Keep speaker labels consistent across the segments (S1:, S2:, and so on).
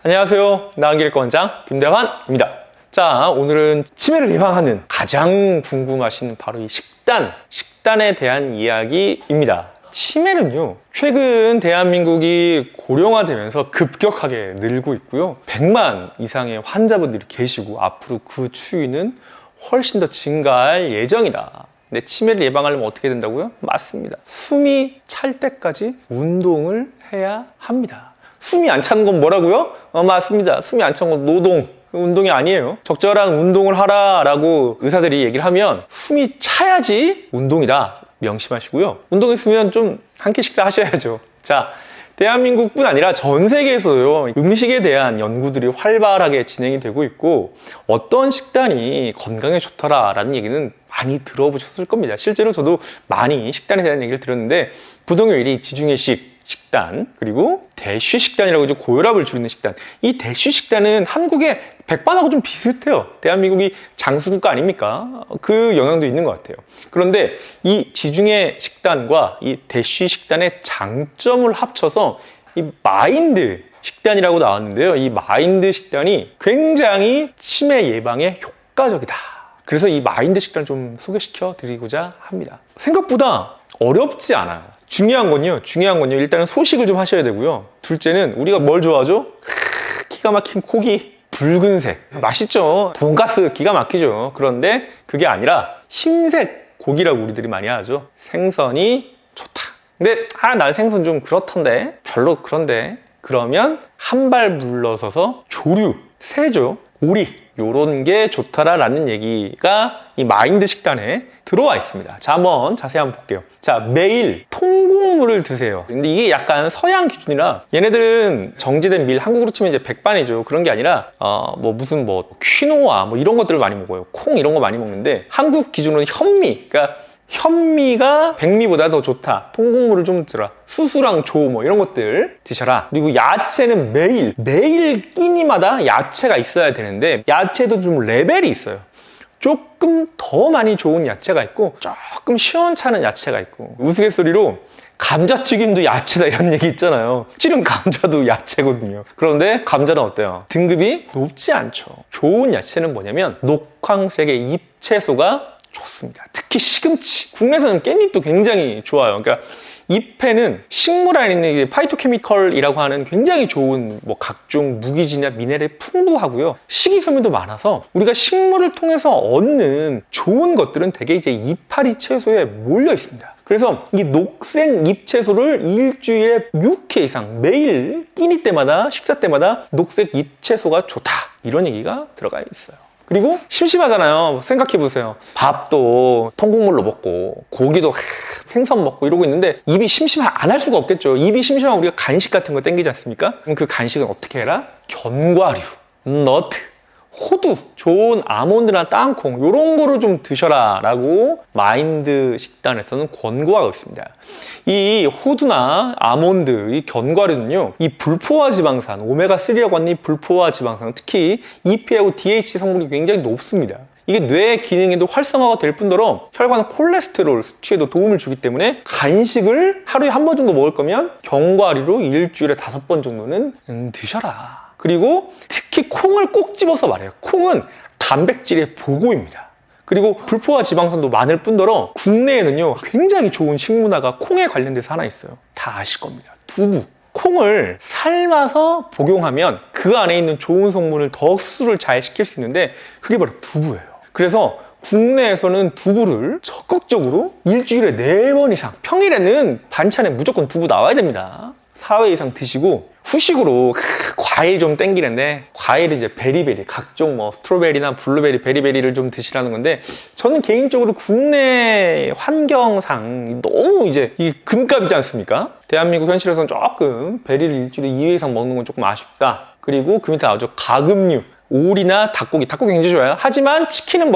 S1: 안녕하세요. 나은길권장 김대환입니다. 자, 오늘은 치매를 예방하는 가장 궁금하신 바로 이 식단에 대한 이야기입니다. 치매는요, 최근 대한민국이 고령화되면서 급격하게 늘고 있고요. 100만 이상의 환자분들이 계시고 앞으로 그 추이는 훨씬 더 증가할 예정이다. 근데 치매를 예방하려면 어떻게 된다고요? 맞습니다. 숨이 찰 때까지 운동을 해야 합니다. 숨이 안 차는 건 뭐라고요? 맞습니다. 숨이 안 차는 건 노동. 운동이 아니에요. 적절한 운동을 하라라고 의사들이 얘기를 하면 숨이 차야지 운동이다. 명심하시고요. 운동했으면 좀 한 끼 식사하셔야죠. 자, 대한민국뿐 아니라 전 세계에서요, 음식에 대한 연구들이 활발하게 진행이 되고 있고, 어떤 식단이 건강에 좋더라라는 얘기는 많이 들어보셨을 겁니다. 실제로 저도 많이 식단에 대한 얘기를 들었는데, 부동요 1위 지중해식 식단, 그리고 대쉬 식단이라고 이제 고혈압을 줄이는 식단. 이 대쉬 식단은 한국의 백반하고 좀 비슷해요. 대한민국이 장수국가 아닙니까? 그 영향도 있는 것 같아요. 그런데 이 지중해 식단과 이 대쉬 식단의 장점을 합쳐서 이 마인드 식단이라고 나왔는데요. 이 마인드 식단이 굉장히 치매 예방에 효과적이다. 그래서 이 마인드 식단을 좀 소개시켜 드리고자 합니다. 생각보다 어렵지 않아요. 중요한 건요, 일단은 소식을 좀 하셔야 되고요. 둘째는 우리가 뭘 좋아하죠? 기가 막힌 고기, 붉은색. 맛있죠? 돈가스 기가 막히죠. 그런데 그게 아니라 흰색 고기라고 우리들이 많이 하죠. 생선이 좋다. 근데 난 생선 좀 그렇던데, 별로 그런데, 그러면 한 발 물러서서 조류, 새죠, 오리, 요런 게 좋다라는 얘기가 이 마인드 식단에 들어와 있습니다. 자, 한번 자세히 한번 볼게요. 자, 매일 통곡물을 드세요. 근데 이게 약간 서양 기준이라, 얘네들은 정제된 밀, 한국으로 치면 이제 백반이죠. 그런 게 아니라 무슨 퀴노아 이런 것들을 많이 먹어요. 콩 이런 거 많이 먹는데, 한국 기준으로는 현미, 그러니까 현미가 백미보다 더 좋다. 통곡물을 좀 드라. 수수랑 조 이런 것들 드셔라. 그리고 야채는 매일 끼니마다 야채가 있어야 되는데, 야채도 좀 레벨이 있어요. 조금 더 많이 좋은 야채가 있고, 조금 시원찮은 야채가 있고, 우스갯소리로 감자튀김도 야채다 이런 얘기 있잖아요. 실은 감자도 야채거든요. 그런데 감자는 어때요? 등급이 높지 않죠. 좋은 야채는 뭐냐면 녹황색의 잎채소가 좋습니다. 특히 시금치. 국내에서는 깻잎도 굉장히 좋아요. 그러니까 잎에는 식물 안에 있는 파이토케미컬이라고 하는 굉장히 좋은 각종 무기질이나 미네랄이 풍부하고요. 식이섬유도 많아서 우리가 식물을 통해서 얻는 좋은 것들은 대개 이제 이파리 채소에 몰려 있습니다. 그래서 이 녹색 잎채소를 일주일에 6회 이상 매일 끼니 때마다, 식사 때마다 녹색 잎채소가 좋다. 이런 얘기가 들어가 있어요. 그리고 심심하잖아요. 생각해보세요. 밥도 통곡물로 먹고 고기도 생선 먹고 이러고 있는데 입이 심심하면 안 할 수가 없겠죠. 입이 심심하면 우리가 간식 같은 거 땡기지 않습니까? 그럼 그 간식은 어떻게 해라? 견과류, 너트, 호두, 좋은 아몬드나 땅콩 이런 거를 좀 드셔라 라고 마인드 식단에서는 권고하고 있습니다. 이 호두나 아몬드, 이 견과류는요, 이 불포화 지방산, 오메가3라고 하는 이 불포화 지방산, 특히 EPA하고 DHA 성분이 굉장히 높습니다. 이게 뇌 기능에도 활성화가 될 뿐더러 혈관 콜레스테롤 수치에도 도움을 주기 때문에 간식을 하루에 한 번 정도 먹을 거면 견과류로 일주일에 5번 정도는 드셔라. 그리고 특히 콩을 꼭 집어서 말해요. 콩은 단백질의 보고입니다. 그리고 불포화 지방산도 많을 뿐더러 국내에는요, 굉장히 좋은 식문화가 콩에 관련돼서 하나 있어요. 다 아실 겁니다. 두부. 콩을 삶아서 복용하면 그 안에 있는 좋은 성분을 더 흡수를 잘 시킬 수 있는데, 그게 바로 두부예요. 그래서 국내에서는 두부를 적극적으로 일주일에 4번 이상, 평일에는 반찬에 무조건 두부 나와야 됩니다. 4회 이상 드시고, 후식으로 과일 좀 땡기는데, 과일은 이제 베리베리, 각종 스트로베리나 블루베리, 베리베리를 좀 드시라는 건데, 저는 개인적으로 국내 환경상 너무 이제 이 금값이지 않습니까? 대한민국 현실에서는 조금 베리를 일주일에 2회 이상 먹는 건 조금 아쉽다. 그리고 그 밑에 나오죠. 가금류, 오리나 닭고기 굉장히 좋아요. 하지만 치킨은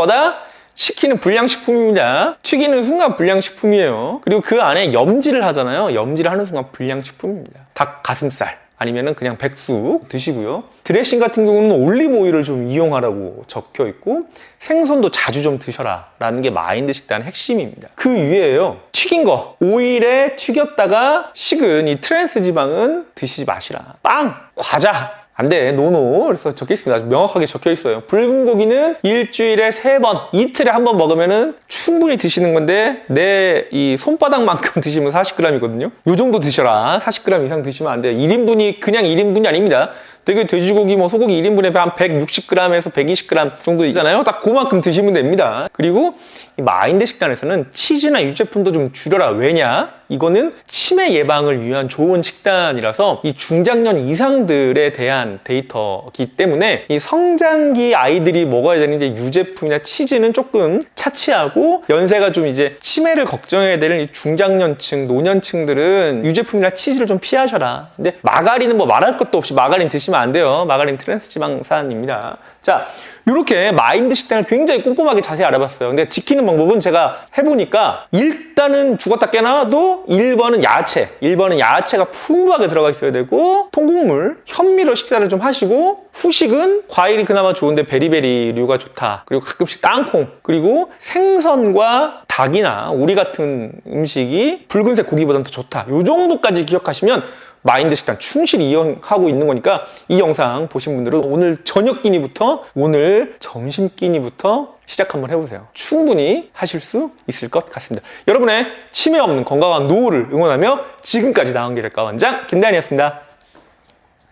S1: 불량식품입니다. 튀기는 순간 불량식품이에요. 그리고 그 안에 염지를 하잖아요. 염지를 하는 순간 불량식품입니다. 닭 가슴살 아니면은 그냥 백숙 드시고요. 드레싱 같은 경우는 올리브 오일을 좀 이용하라고 적혀 있고, 생선도 자주 좀 드셔라 라는 게 마인드 식단의 핵심입니다. 그 위에요, 튀긴 거, 오일에 튀겼다가 식은 이 트랜스 지방은 드시지 마시라. 빵, 과자, 안 돼. 노노. 그래서 적혀 있습니다. 아주 명확하게 적혀 있어요. 붉은 고기는 일주일에 3번, 이틀에 1번 먹으면은 충분히 드시는 건데 내 이 손바닥만큼 드시면 40g이거든요. 요 정도 드셔라. 40g 이상 드시면 안 돼요. 1인분이 그냥 1인분이 아닙니다. 되게 돼지고기, 뭐 소고기 1인분에 한 160g에서 120g 정도 있잖아요. 딱 그만큼 드시면 됩니다. 그리고 이 마인드 식단에서는 치즈나 유제품도 좀 줄여라. 왜냐? 이거는 치매 예방을 위한 좋은 식단이라서 이 중장년 이상들에 대한 데이터이기 때문에 이 성장기 아이들이 먹어야 되는 이제 유제품이나 치즈는 조금 차치하고 연세가 좀 이제 치매를 걱정해야 되는 이 중장년층, 노년층들은 유제품이나 치즈를 좀 피하셔라. 근데 마가린은 뭐 말할 것도 없이 마가린 드시면 안 돼요. 마가린 트랜스지방산입니다. 자, 이렇게 마인드 식단을 굉장히 꼼꼼하게 자세히 알아봤어요. 근데 지키는 방법은 제가 해보니까 일단은 죽었다 깨나도 1번은 야채. 1번은 야채가 풍부하게 들어가 있어야 되고 통곡물, 현미로 식사를 좀 하시고 후식은 과일이 그나마 좋은데 베리베리류가 좋다. 그리고 가끔씩 땅콩, 그리고 생선과 닭이나 오리 같은 음식이 붉은색 고기보다는 더 좋다. 이 정도까지 기억하시면 마인드 식단 충실히 이용하고 있는 거니까 이 영상 보신 분들은 오늘 저녁 끼니부터 오늘 점심 끼니부터 시작 한번 해보세요. 충분히 하실 수 있을 것 같습니다. 여러분의 치매 없는 건강한 노후를 응원하며 지금까지 나은길의 가원장 김다현이었습니다.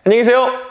S1: 안녕히 계세요.